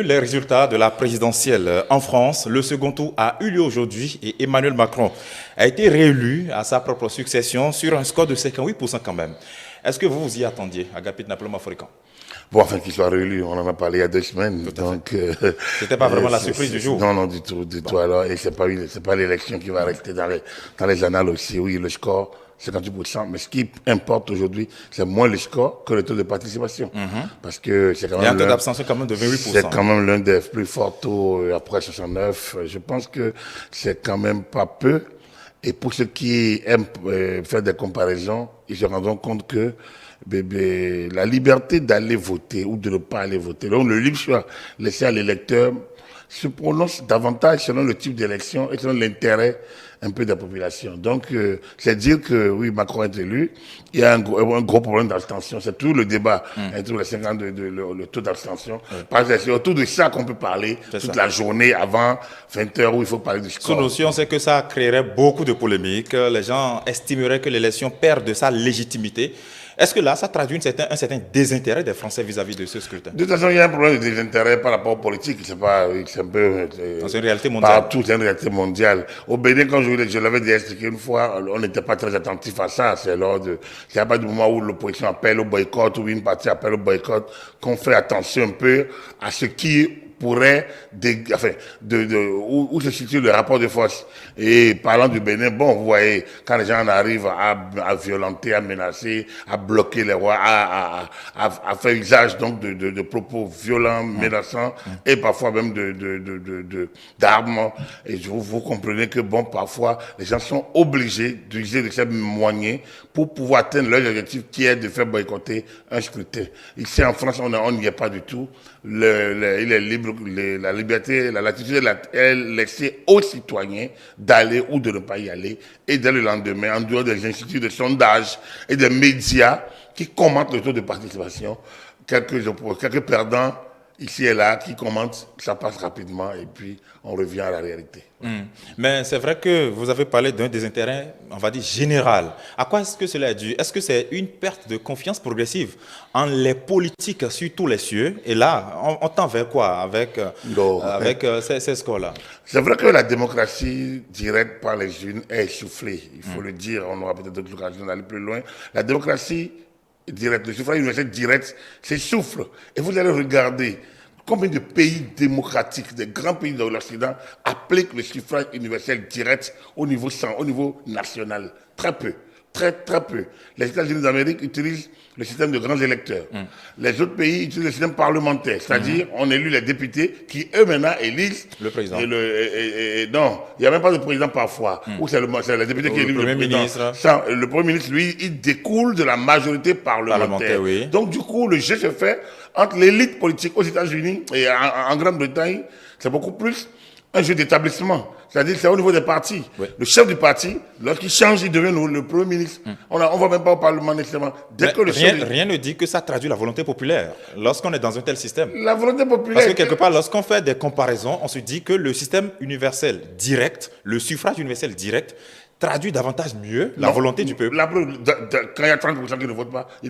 Les résultats de la présidentielle en France, le second tour a eu lieu aujourd'hui et Emmanuel Macron a été réélu à sa propre succession sur un score de 58% quand même. Est-ce que vous vous y attendiez, Agapit Napoloma-Forican? Bon, enfin, qu'il soit réélu, on en a parlé il y a 2 semaines. Donc, c'était pas vraiment la surprise du jour. Non, non, du tout, Bon. Alors, et c'est pas l'élection qui va rester dans les annales aussi. Oui, le score, 58%. Mais ce qui importe aujourd'hui, c'est moins le score que le taux de participation. Parce que c'est quand même. Il y a un taux d'abstention quand même de 28%. C'est quand même l'un des plus forts taux après 69. Je pense que c'est quand même pas peu. Et pour ceux qui aiment faire des comparaisons, ils se rendront compte que la liberté d'aller voter ou de ne pas aller voter, donc le libre choix laissé à l'électeur, se prononce davantage selon le type d'élection et selon l'intérêt un peu de la population. Donc, c'est dire que, oui, Macron est élu. Il y a un gros problème d'abstention. C'est tout le débat entre les 50 le taux d'abstention. Parce que c'est autour de ça qu'on peut parler toute la journée avant 20h où il faut parler du score. Sous notion, c'est que ça créerait beaucoup de polémiques. Les gens estimeraient que l'élection perd de sa légitimité. Est-ce que là, ça traduit un certain désintérêt des Français vis-à-vis de ce scrutin? De toute façon, il y a un problème de désintérêt par rapport aux politiques. C'est un peu. C'est une réalité mondiale. Partout, c'est une réalité mondiale. Au Bénin, quand je l'avais déjà expliqué une fois, on n'était pas très attentif à ça. C'est à partir du moment où l'opposition appelle au boycott ou une partie appelle au boycott qu'on fait attention un peu à ce qui pourrait, où se situe le rapport de force. Et parlant du Bénin, bon, vous voyez, quand les gens arrivent à violenter, à menacer, à bloquer les rois, à faire usage donc de propos violents, menaçants, et parfois même d'armes. Et vous comprenez que bon, parfois, les gens sont obligés d'utiliser de ces moyens pour pouvoir atteindre leur objectif qui est de faire boycotter un scrutin. Ici en France, on n'y est pas du tout. Il est libre, la liberté, la latitude est laissée aux citoyens d'aller ou de ne pas y aller. Et dès le lendemain, en dehors des instituts de sondage et des médias qui commentent le taux de participation, quelques perdants ici et là qui commentent, ça passe rapidement et puis on revient à la réalité. Mais c'est vrai que vous avez parlé d'un désintérêt, on va dire, général. À quoi est-ce que cela est dû? Est-ce que c'est une perte de confiance progressive en les politiques sur tous les cieux? Et là, on tend vers quoi avec ces scores-là? C'est vrai que la démocratie directe par les urnes est essoufflée. Il faut le dire, on aura peut-être l'occasion d'aller plus loin. La démocratie direct, le suffrage universel direct s'essouffle. Et vous allez regarder combien de pays démocratiques, des grands pays de l'Occident, appliquent le suffrage universel direct au niveau national. Très peu. Très, très peu. Les États-Unis d'Amérique utilisent le système de grands électeurs. Les autres pays utilisent le système parlementaire, c'est-à-dire on élit les députés qui, eux, maintenant, élisent le président. Non, il n'y a même pas de président parfois, où c'est les députés qui élisent le président. Le Premier ministre, lui, il découle de la majorité parlementaire. Oui. Donc, du coup, le jeu se fait entre l'élite politique aux États-Unis et en Grande-Bretagne, c'est beaucoup plus un jeu d'établissement. C'est-à-dire c'est au niveau des partis. Oui. Le chef du parti, lorsqu'il change, il devient le Premier ministre. On ne va même pas au Parlement nécessairement. Rien ne dit que ça traduit la volonté populaire lorsqu'on est dans un tel système. La volonté populaire... Parce que quelque part, lorsqu'on fait des comparaisons, on se dit que le système universel direct, le suffrage universel direct, traduit davantage mieux la volonté du peuple. Quand il y a 30% qui ne votent pas, les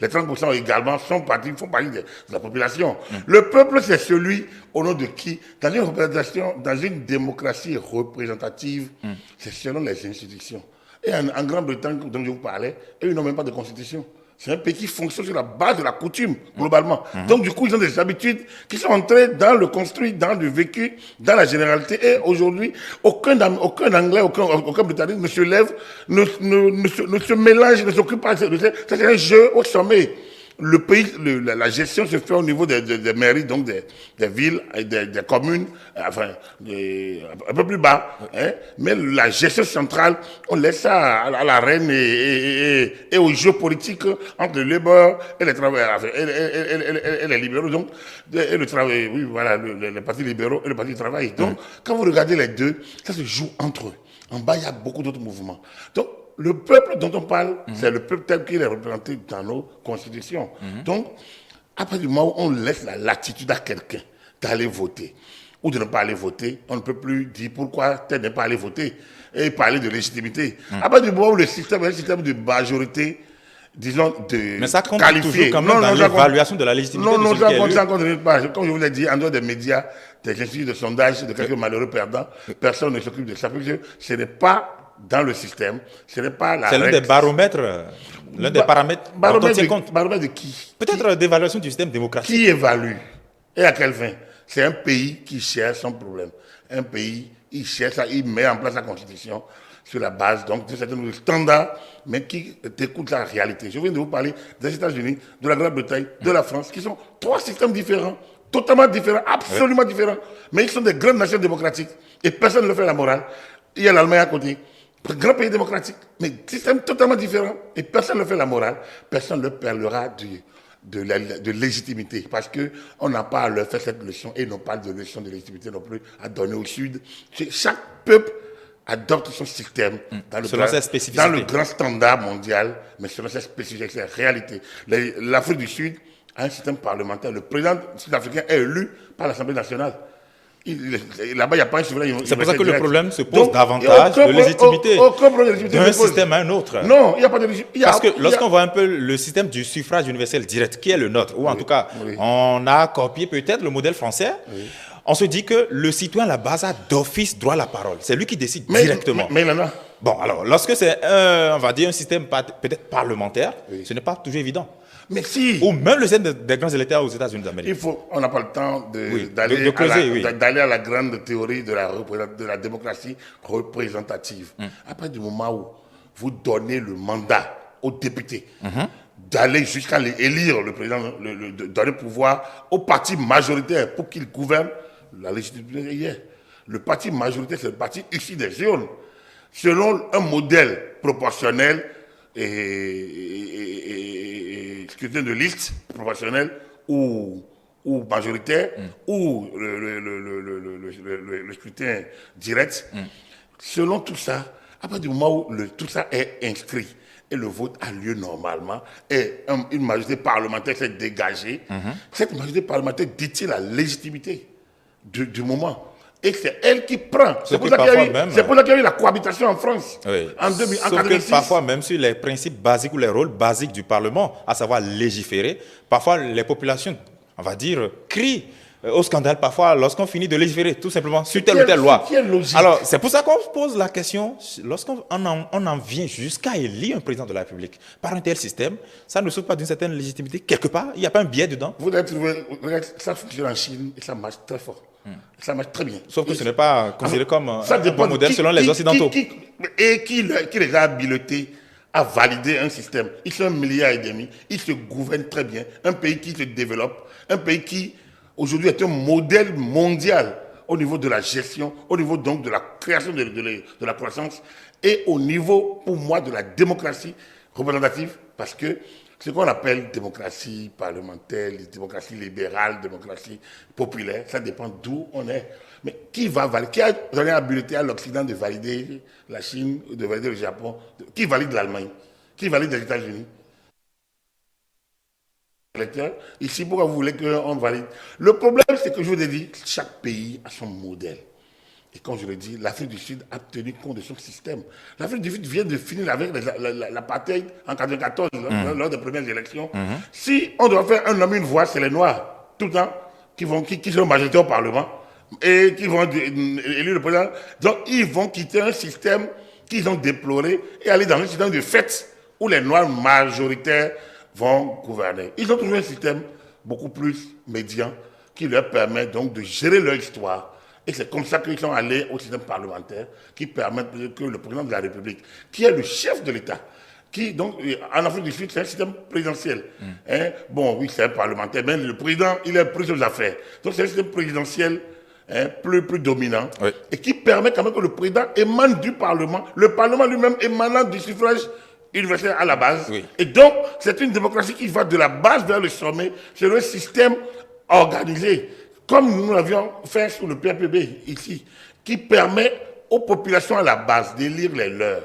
30% également font partie de la population. Le peuple, c'est celui au nom de qui, dans une représentation, dans une démocratie représentative, c'est selon les institutions. Et en Grande-Bretagne, dont je vous parlais, eux, ils n'ont même pas de constitution. C'est un pays qui fonctionne sur la base de la coutume, globalement. Donc, du coup, ils ont des habitudes qui sont entrées dans le construit, dans le vécu, dans la généralité. Et aujourd'hui, aucun Anglais, aucun Britannique ne se lève, ne se mélange, ne s'occupe pas. C'est un jeu au sommet. Le pays, la gestion se fait au niveau des mairies, donc des villes, et des communes, enfin, un peu plus bas. Hein, mais la gestion centrale, on laisse ça à la reine et aux jeux politiques entre le Labour et les travailleurs, et les libéraux, donc, et le travail, oui, voilà, les partis libéraux et le parti du travail. Donc, quand vous regardez les deux, ça se joue entre eux. En bas, il y a beaucoup d'autres mouvements. Donc, le peuple dont on parle, c'est le peuple tel qu'il est représenté dans nos constitutions. Donc, à partir du moment où on laisse la latitude à quelqu'un d'aller voter ou de ne pas aller voter, on ne peut plus dire pourquoi tel n'est pas allé voter et parler de légitimité. À partir du moment où le système est un système de majorité disons, Mais ça compte qualifié. toujours quand même dans l'évaluation de la légitimité de celui qui est élu. Ça compte pas. Comme je vous l'ai dit, en dehors des médias, des instituts de sondage, de quelques malheureux perdants, personne ne s'occupe de ça. Parce que ce n'est pas dans le système, ce n'est pas la C'est l'un des baromètres, l'un des paramètres dont on tient compte. Baromètre de qui? Peut-être d'évaluation du système démocratique. Qui évalue? Et à quelle fin? C'est un pays qui cherche son problème. Un pays, il cherche, il met en place sa constitution sur la base donc, de certains standards, mais qui écoute la réalité. Je viens de vous parler des États-Unis, de la Grande-Bretagne, de la France, qui sont trois systèmes différents, totalement différents, absolument différents. Mais ils sont des grandes nations démocratiques et personne ne leur fait la morale. Il y a l'Allemagne à côté, un grand pays démocratique, mais système totalement différent et personne ne leur fait la morale. Personne ne leur parlera de légitimité, parce qu'on n'a pas à leur faire cette leçon et n'ont pas de leçon de légitimité non plus à donner au Sud. Chaque peuple adopte son système dans le grand standard mondial, mais selon ses spécificités, ses réalités. L'Afrique du Sud a un système parlementaire. Le président sud-africain est élu par l'Assemblée nationale. Là-bas, il n'y a pas un souverain. C'est pour ça que le problème se pose davantage de légitimité d'un système à un autre. Non, il n'y a pas de légitimité. Parce que lorsqu'on voit un peu le système du suffrage universel direct, qui est le nôtre, ou en tout cas, on a copié peut-être le modèle français, on se dit que le citoyen, à la base, a d'office droit à la parole. C'est lui qui décide directement. Mais il en a. Bon, alors, lorsque c'est, on va dire, un système peut-être parlementaire, ce n'est pas toujours évident. Mais si. Ou même le système des grands États aux États-Unis d'Amérique. On n'a pas le temps d'aller à la grande théorie de la démocratie représentative. À partir du moment où vous donnez le mandat aux députés, d'aller jusqu'à élire le président, donner le pouvoir au parti majoritaire pour qu'il gouverne, la légitimité y est. Le parti majoritaire, c'est le parti issu des urnes, selon un modèle proportionnel et scrutin de liste proportionnel ou majoritaire, ou le scrutin direct. Selon tout ça, à partir du moment où tout ça est inscrit, et le vote a lieu normalement, et une majorité parlementaire s'est dégagée, cette majorité parlementaire détient la légitimité du moment. Et c'est elle qui prend. C'est pour ça qu'il y a eu la cohabitation en France en 1986. Parfois, même sur les principes basiques ou les rôles basiques du Parlement, à savoir légiférer, parfois les populations, on va dire, crient au scandale parfois lorsqu'on finit de légiférer tout simplement sur telle ou telle loi. Alors, c'est pour ça qu'on se pose la question, lorsqu'on en vient jusqu'à élire un président de la République par un tel système, ça ne souffre pas d'une certaine légitimité quelque part? Il n'y a pas un biais dedans? Vous avez trouvé, ça fonctionne en Chine et ça marche très fort. Ça marche très bien. Sauf que ce n'est pas considéré comme un bon modèle selon les Occidentaux. Et qui les a habilités à valider un système. Ils sont 1,5 milliard. Ils se gouvernent très bien. Un pays qui se développe. Un pays qui, aujourd'hui, est un modèle mondial au niveau de la gestion, au niveau donc de la création de la croissance et au niveau, pour moi, de la démocratie représentative, parce que ce qu'on appelle démocratie parlementaire, démocratie libérale, démocratie populaire, ça dépend d'où on est. Mais qui va valider? Qui a donné l'habilité à l'Occident de valider la Chine, de valider le Japon? Qui valide l'Allemagne? Qui valide les États-Unis? Ici, pourquoi vous voulez qu'on valide? Le problème, c'est que je vous ai dit, chaque pays a son modèle. Et comme je le dis, l'Afrique du Sud a tenu compte de son système. L'Afrique du Sud vient de finir avec l'apartheid en 1994, lors des premières élections. Si on doit faire un homme, une voix, c'est les Noirs, tout le temps, qui sont majoritaires au Parlement et qui vont élire le président. Donc, ils vont quitter un système qu'ils ont déploré et aller dans un système de fait où les Noirs majoritaires vont gouverner. Ils ont trouvé un système beaucoup plus médian qui leur permet donc de gérer leur histoire. Et c'est comme ça qu'ils sont allés au système parlementaire qui permet que le président de la République, qui est le chef de l'État, qui, donc, en Afrique du Sud, c'est un système présidentiel. Bon, oui, c'est un parlementaire, mais le président, il est plus aux affaires. Donc, c'est un système présidentiel plus dominant et qui permet quand même que le président émane du Parlement, le Parlement lui-même émanant du suffrage universel à la base. Et donc, c'est une démocratie qui va de la base vers le sommet. C'est un système organisé, comme nous l'avions fait sous le PRPB ici, qui permet aux populations à la base d'élire les leurs.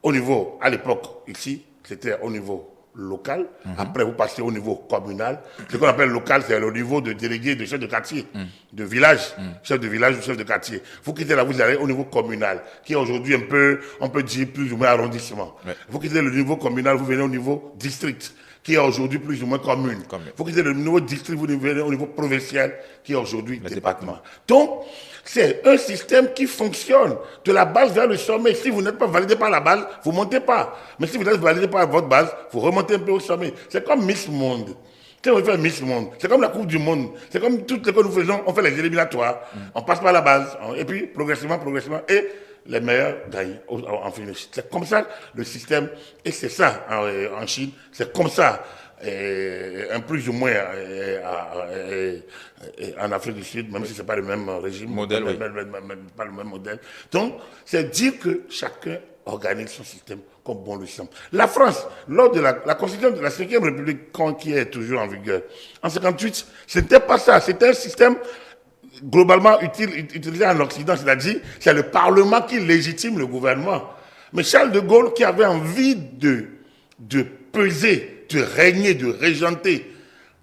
Au niveau, à l'époque, ici, c'était au niveau local. Après, vous passez au niveau communal. Ce qu'on appelle local, c'est le niveau de délégué, de chef de quartier, de village, chef de village ou chef de quartier. Vous quittez là, vous allez au niveau communal, qui est aujourd'hui un peu, on peut dire plus ou moins arrondissement. Ouais. Vous quittez le niveau communal, vous venez au niveau district, qui est aujourd'hui plus ou moins commune. Vous quittez le niveau district, vous venez au niveau provincial, qui est aujourd'hui département. Donc, c'est un système qui fonctionne de la base vers le sommet. Si vous n'êtes pas validé par la base, vous ne montez pas. Mais si vous êtes validé par votre base, vous remontez un peu au sommet. C'est comme Miss Monde. Si on fait Miss Monde, c'est comme la Coupe du Monde. C'est comme toutes les que nous faisons, on fait les éliminatoires. On passe par la base. Et puis, progressivement, et les meilleurs gagnent en finish. C'est comme ça le système. Et c'est ça en Chine. C'est comme ça. Un plus ou moins en Afrique du Sud, même si ce n'est pas le même régime, modèle, pas le même modèle. Donc, c'est dire que chacun organise son système comme bon lui semble. La France, lors de la constitution de la 5e République, qui est toujours en vigueur, en 1958, ce n'était pas ça. C'était un système globalement utilisé en Occident, c'est-à-dire c'est le Parlement qui légitime le gouvernement. Mais Charles de Gaulle, qui avait envie de peser, de régner, de régenter,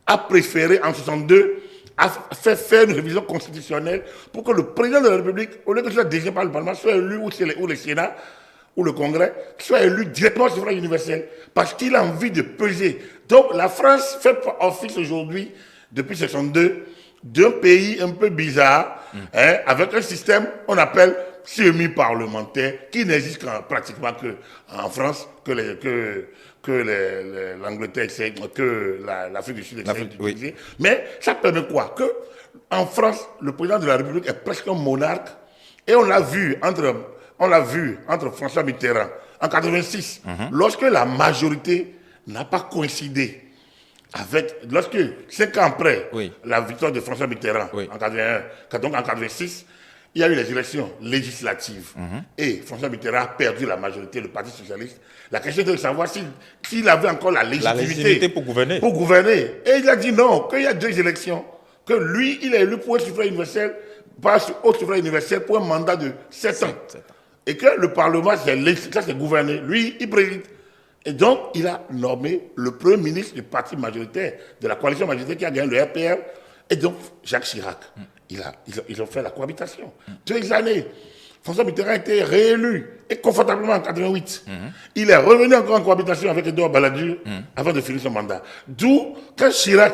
a préféré en 1962, a fait faire une révision constitutionnelle pour que le président de la République, au lieu que ce soit désigné par le Parlement, soit élu ou le Sénat ou le Congrès, soit élu directement au suffrage universel, parce qu'il a envie de peser. Donc la France fait office aujourd'hui, depuis 1962, d'un pays un peu bizarre, avec un système qu'on appelle semi-parlementaire, qui n'existe pratiquement qu'en France, que l'Angleterre essaie, que l'Afrique du Sud essaie d'utiliser. Oui. Mais ça permet quoi? Que en France, le président de la République est presque un monarque, et on l'a vu entre François Mitterrand en 86, lorsque la majorité n'a pas coïncidé lorsque 5 ans après la victoire de François Mitterrand en 81, donc en 86, il y a eu les élections législatives et François Mitterrand a perdu la majorité, le Parti socialiste. La question était de savoir s'il avait encore la légitimité pour gouverner. Et il a dit non, qu'il y a 2 élections, que lui, il est élu pour un suffrage universel, pas au suffrage universel pour un mandat de 7 ans. Et que le Parlement, c'est gouverner. Lui, il préside. Et donc, il a nommé le premier ministre du parti majoritaire, de la coalition majoritaire qui a gagné le RPR, et donc Jacques Chirac. Ils ont fait la cohabitation. 2 années. François Mitterrand a été réélu, et confortablement en 88. Il est revenu encore en cohabitation avec Edouard Balladur avant de finir son mandat. D'où, quand Chirac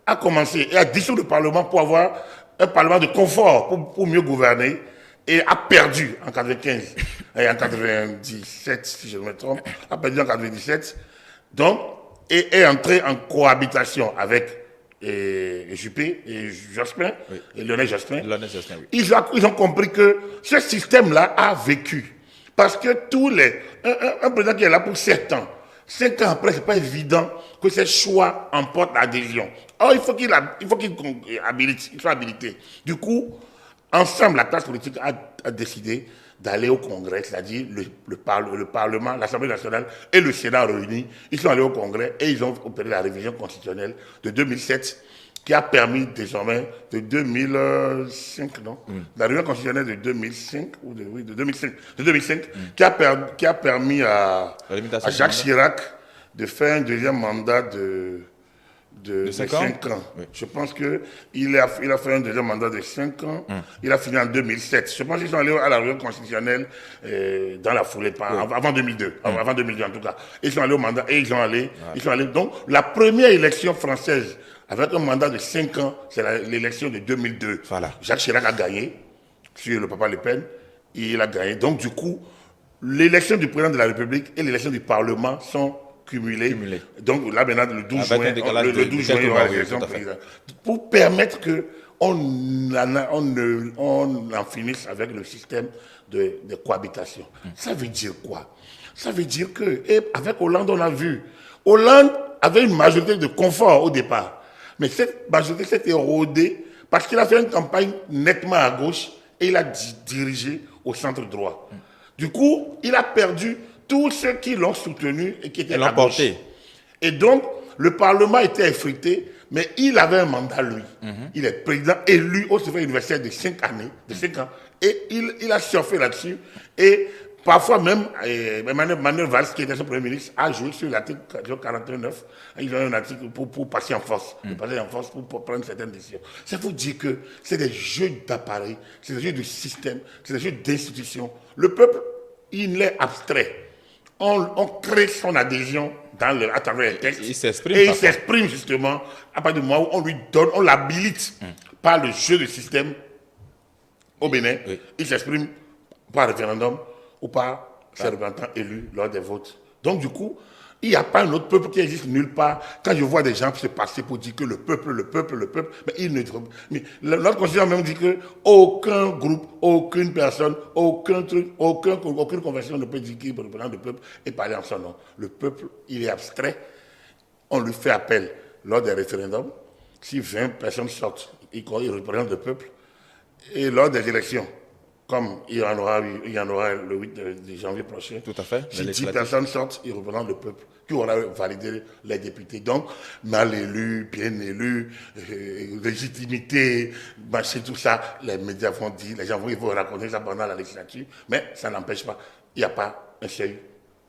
a commencé et a dissous le Parlement pour avoir un Parlement de confort, pour mieux gouverner, et a perdu en 95 et en 97, si je ne me trompe, a perdu en 97, donc, et est entré en cohabitation avec Juppé et Jospin, et Lionel Jospin. Oui. Ils ont compris que ce système-là a vécu. Parce que un président qui est là pour 7 ans, 5 ans après, ce n'est pas évident que ses choix emportent l'adhésion. Or, il faut qu'il soit habilité. Du coup, ensemble, la classe politique a décidé d'aller au Congrès, c'est-à-dire le Parlement, l'Assemblée nationale et le Sénat réunis. Ils sont allés au Congrès et ils ont opéré la révision constitutionnelle de 2007 qui a permis désormais de 2005, non La révision constitutionnelle de 2005, de 2005 qui a permis à Jacques Chirac de faire un deuxième mandat de 5 ans. Oui. Je pense qu'il a fait un deuxième mandat de 5 ans. Il a fini en 2007. Je pense qu'ils sont allés à la réunion constitutionnelle dans la foulée, avant 2002. Avant 2002 en tout cas. Ils sont allés au mandat et ils sont allés. Donc, la première élection française avec un mandat de 5 ans, c'est l'élection de 2002. Voilà. Jacques Chirac a gagné sur le Papa Le Pen. Il a gagné. Donc, du coup, l'élection du président de la République et l'élection du Parlement sont cumulé. Donc là maintenant le 12 juin, il y aura l'élection présidentielle. Pour permettre qu'on en finisse avec le système de cohabitation. Ça veut dire quoi? Ça veut dire que, avec Hollande, on a vu, Hollande avait une majorité de confort au départ. Mais cette majorité s'est érodée parce qu'il a fait une campagne nettement à gauche et il a dirigé au centre droit. Du coup, il a perdu tous ceux qui l'ont soutenu et qui étaient à gauche. Et donc, le Parlement était effrité, mais il avait un mandat, lui. Il est président élu au suffrage universel de 5 années, de 5 ans. Et il a surfé là-dessus. Et Parfois même, Manuel Valls, qui était son Premier ministre, a joué sur l'article 49. Ils ont un article pour passer en force, pour prendre certaines décisions. Ça vous dit que c'est des jeux d'appareil, c'est des jeux de système, c'est des jeux d'institutions. Le peuple, il est abstrait. On crée son adhésion à travers les textes. Il s'exprime. Et il s'exprime justement à partir du moment où on lui donne, on l'habilite par le jeu de système au Bénin. Oui. Il s'exprime par référendum ou par ses représentants élus lors des votes. Donc du coup, il n'y a pas un autre peuple qui existe nulle part. Quand je vois des gens se passer pour dire que le peuple, mais il ne... Mais notre constitution même dit que aucun groupe, aucune personne, aucune convention ne peut dire qu'il représente le peuple et parler en son nom. Le peuple, il est abstrait. On lui fait appel lors des référendums. Si 20 personnes sortent, il représente le peuple. Et lors des élections, comme il y en aura le 8 de janvier prochain. Tout à fait. Si 10 personnes sortent, ils représentent le peuple, qui aura validé les députés. Donc, mal élus, bien élus, légitimité, machin, tout ça, les médias vont dire, les gens vont raconter ça pendant la législature, mais ça n'empêche pas, il n'y a pas un seuil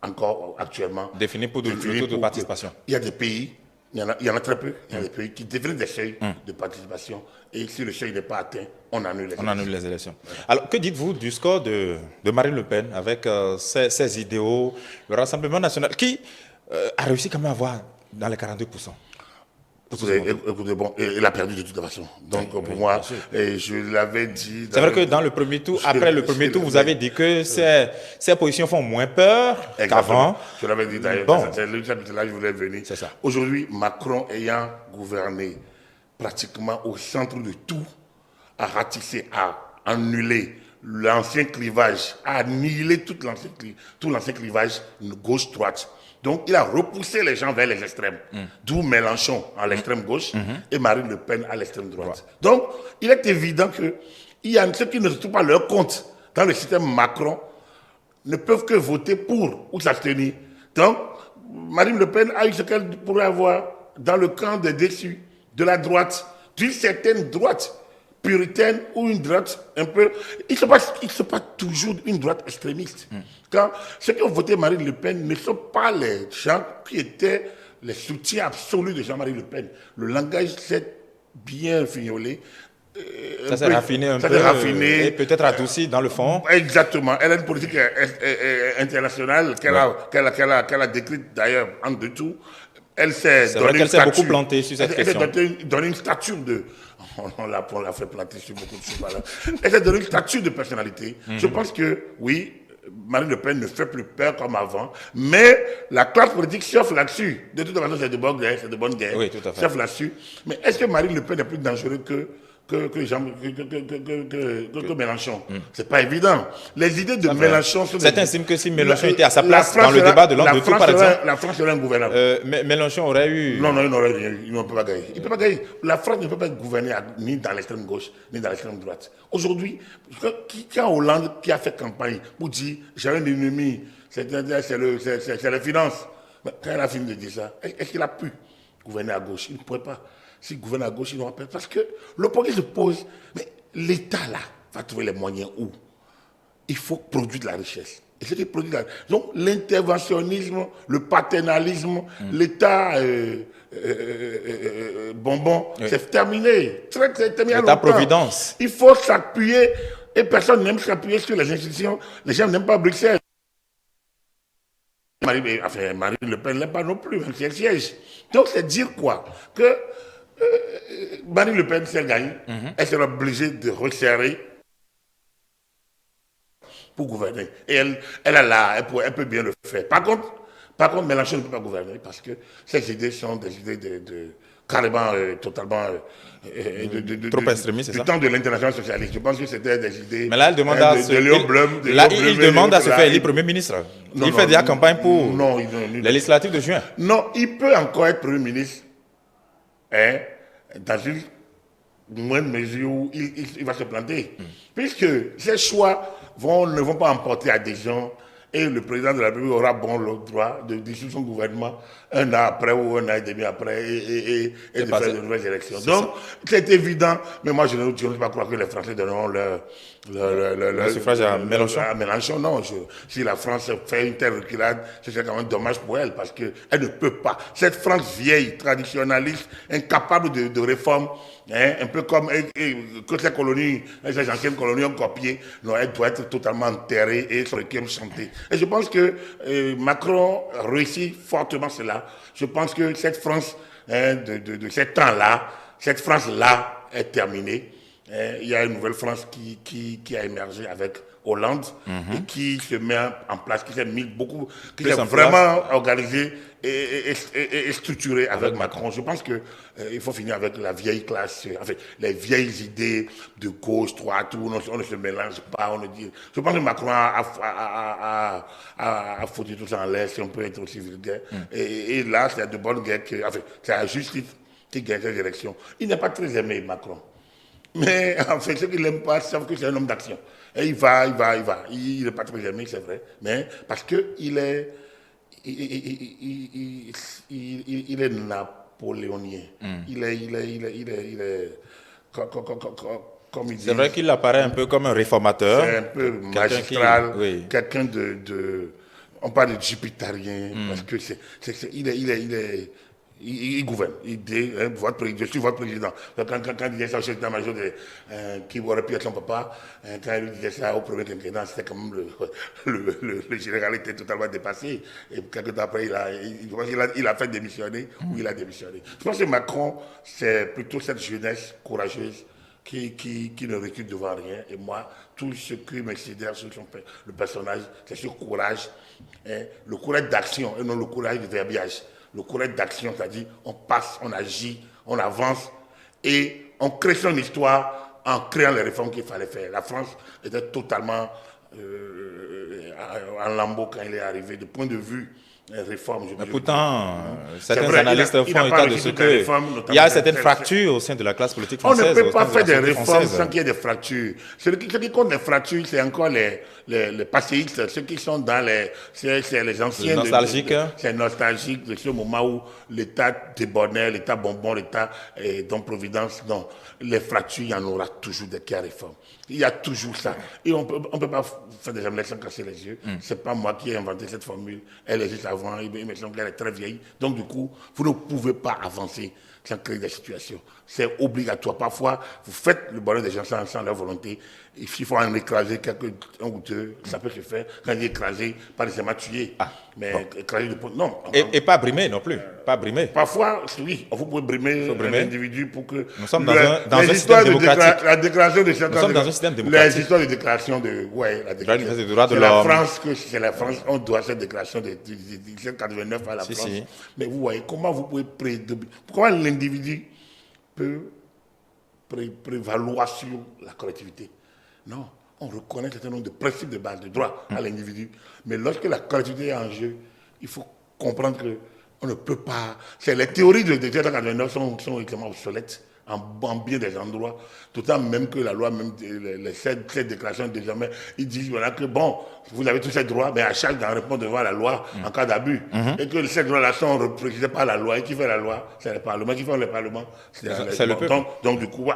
encore actuellement défini pour le taux de participation. Il y a des pays, il y en a très peu, il y a des pays qui définissent des seuils de participation, et si le seuil n'est pas atteint, on annule les élections. Alors, que dites-vous du score de Marine Le Pen avec ses idéaux, le Rassemblement national, qui a réussi quand même à avoir dans les 42%? Écoutez, bon, il a perdu de toute façon. Donc, pour moi, je l'avais dit... C'est vrai que dans le premier tour, après le premier tour, vous avez dit que ces positions font moins peur qu'avant. Je l'avais dit d'ailleurs, c'est là que je voulais venir. C'est ça. Aujourd'hui, Macron ayant gouverné pratiquement au centre de tout, a ratissé, a annulé l'ancien clivage, a annihilé tout l'ancien clivage gauche-droite. Donc, il a repoussé les gens vers les extrêmes. D'où Mélenchon à l'extrême gauche et Marine Le Pen à l'extrême droite. Donc, il est évident qu'il y a ceux qui ne se trouvent pas leur compte dans le système Macron ne peuvent que voter pour ou s'abstenir. Donc, Marine Le Pen a eu ce qu'elle pourrait avoir dans le camp des déçus, de la droite, d'une certaine droite puritaine ou une droite un peu... Il ne se passe toujours une droite extrémiste. Quand ceux qui ont voté Marine Le Pen ne sont pas les gens qui étaient les soutiens absolus de Jean-Marie Le Pen. Le langage s'est bien fignolé. Ça s'est raffiné un peu, et peut-être adouci dans le fond. Exactement. Elle a une politique internationale qu'elle a décrite d'ailleurs en deux tours. Elle s'est beaucoup plantée sur cette question. Elle s'est donné une stature de... On l'a fait planter sur beaucoup de choses. Elle s'est donné une stature de personnalité. Je pense que, oui, Marine Le Pen ne fait plus peur comme avant, mais la classe politique surfe là-dessus. De toute façon, c'est de bonne guerre. Oui, tout à fait. Surfe là-dessus. Mais est-ce que Marine Le Pen est plus dangereux que Mélenchon? C'est pas évident. Les idées de Mélenchon sont... Certains estiment que si Mélenchon était à sa place dans le débat de l'an de tout, par exemple... La France serait ingouvernable. Mélenchon aurait eu... Non, il n'aurait rien. Il ne peut pas gagner. Il ne peut pas gagner. La France ne peut pas gouverner ni dans l'extrême gauche, ni dans l'extrême droite. Aujourd'hui, quand Hollande, qui a fait campagne pour dire « j'ai un ennemi, c'est les finances », quand il a fini de dire ça, est-ce qu'il a pu gouverner à gauche? Il ne pourrait pas. S'il gouverne à gauche, il n'aura pas. Parce que l'opposition se pose, mais l'État, là, va trouver les moyens où il faut produire de la richesse. Et ce qui produit de la richesse. Donc, l'interventionnisme, le paternalisme, l'État bonbon, c'est terminé. C'est terminé. L'État-providence. Il faut s'appuyer, et personne n'aime s'appuyer sur les institutions. Les gens n'aiment pas Bruxelles. Marine Le Pen n'aime pas non plus, même si elle siège. Donc, c'est dire quoi? Que Marine Le Pen, si elle gagne, elle sera obligée de resserrer pour gouverner. Et elle peut bien le faire. Par contre, Mélenchon ne peut pas gouverner parce que ces idées sont des idées carrément, totalement... trop extrémistes, c'est ça? Du temps de l'international socialiste. Je pense que c'était des idées... Mais là, elle demande à il demande à se faire élire Premier ministre. Il fait déjà campagne pour les législatives de juin. Non, il peut encore être Premier ministre. Dans une moindre mesure où il va se planter. Puisque ces choix ne vont pas emporter adhésion Et le président de la République aura bon le droit de dissoudre son gouvernement un an après ou un an et demi après et de faire de nouvelles élections. Donc, c'est évident, mais moi je ne veux pas croire que les Français donneront le suffrage à Mélenchon. À Mélenchon, non. Si la France fait une telle reculade, c'est quand même dommage pour elle parce qu'elle ne peut pas. Cette France vieille, traditionnaliste, incapable de réforme, hein, un peu comme que ces colonies, ces anciennes colonies ont copié, non, elle doit être totalement enterrée et sur lesquelles chanter. Et je pense que Macron réussit fortement cela. Je pense que cette France hein, de ce temps-là, cette France-là est terminée. Il y a une nouvelle France qui a émergé avec Hollande et qui se met en place, qui s'est mis beaucoup, qui s'est vraiment organisé et structuré avec Macron. Je pense que il faut finir avec la vieille classe, enfin, les vieilles idées de gauche, droite, où on ne se mélange pas, on ne dit. Je pense que Macron a foutu tout ça en l'air, si on peut être aussi vulgaire. Et là, c'est de bonne guerre que, enfin, c'est la justice qui gagne ces élections. Il n'est pas très aimé, Macron. Mais en fait, ceux qui ne l'aiment pas savent que c'est un homme d'action. Et il va. Il n'est pas très aimé, c'est vrai. Mais parce qu'il est. Il est napoléonien. Il est. Comme il dit. C'est vrai qu'il apparaît un peu comme un réformateur. C'est un peu magistral. Quelqu'un de. On parle de jupitarien. Parce que il gouverne, il dit, hein, je suis votre président. Quand il disait ça au chef d'état-major qui aurait pu être son papa, quand il disait ça au premier quinquennat, c'était quand même le général était totalement dépassé. Et quelques temps après, il a fait démissionner ou il a démissionné. Je pense que Macron, c'est plutôt cette jeunesse courageuse qui ne recule devant rien. Et moi, tout ce qui me sidère sur le personnage, c'est ce courage, hein, le courage d'action et non le courage de verbiage. Le courage d'action, c'est-à-dire on passe, on agit, on avance et on crée son histoire en créant les réformes qu'il fallait faire. La France était totalement en lambeaux quand il est arrivé. De point de vue réforme. Mais pourtant, certains analystes font état de ce que il y a certaines fractures au sein de la classe politique française. On ne peut pas faire des réformes sans qu'il y ait des fractures. Ce qui compte les fractures, c'est encore les passéistes, ceux qui sont dans c'est les anciens. Nostalgiques. C'est nostalgique de ce moment où l'État débordait, l'État bonbon, l'État Providence. Non, les fractures, il y en aura toujours des cas réformes. Il y a toujours ça. Et on peut pas faire des améliorations sans casser les yeux. C'est pas moi qui ai inventé cette formule. Elle existe avant. Il me semble qu'elle est très vieille. Donc, du coup, vous ne pouvez pas avancer sans créer des situations. C'est obligatoire. Parfois, vous faites le bonheur des gens sans leur volonté. Et s'il faut en écraser un ou deux, ça peut se faire. Quand il est écrasé, pas nécessairement tué. Mais écraser de non. Et pas brimer non plus. Pas brimer. Parfois, oui, vous pouvez brimer l'individu pour que. Nous sommes dans un système démocratique. La déclaration de certains. Nous sommes dans un système démocratique. Les histoires de déclaration de. Ouais, la déclaration des droits de l'homme. l'homme. C'est la France, on doit cette déclaration de 1789 à la France. Si. Mais vous voyez, comment vous pouvez comment l'individu peut prévaloir sur la collectivité? Non, on reconnaît un certain nombre de principes de base, de droits à l'individu. Mais lorsque la collectivité est en jeu, il faut comprendre qu'on ne peut pas. Les théories de 1789 sont extrêmement obsolètes en bien des endroits, d'autant même que la loi, même cette déclaration désormais, ils disent voilà que bon, vous avez tous ces droits, mais à chaque d'en répondre devant la loi en cas d'abus. Et que ces droits-là sont représentés par la loi. Et qui fait la loi? C'est le Parlement. Qui fait le Parlement? C'est le peuple. Donc du coup,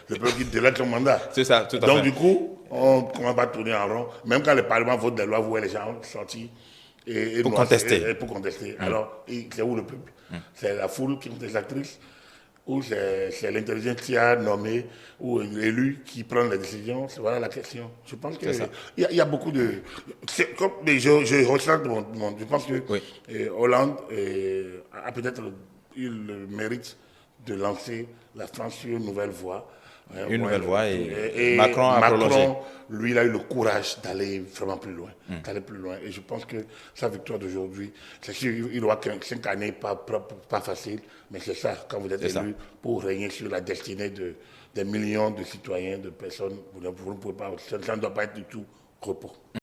le peuple qui délègue son mandat. C'est ça, tout à fait. Donc du coup, on ne commence pas à tourner en rond. Même quand le Parlement vote des lois, vous voyez les gens sortir. Pour contester. Alors, c'est où le peuple? C'est la foule qui est contestatrice? Ou c'est l'intelligentsia nommée ou élu qui prend les décisions? Voilà la question. Je pense qu'il y a beaucoup de... Je ressens je pense que Hollande a peut-être eu le mérite de lancer la France sur une nouvelle voie. Une nouvelle voie et Macron a prolongé. Lui, il a eu le courage d'aller vraiment plus loin. Et je pense que sa victoire d'aujourd'hui, c'est sûr, il aura 5 années pas facile, mais c'est ça, quand vous êtes élu, pour régner sur la destinée des millions de citoyens, de personnes, vous ne pouvez pas, ça ne doit pas être du tout repos.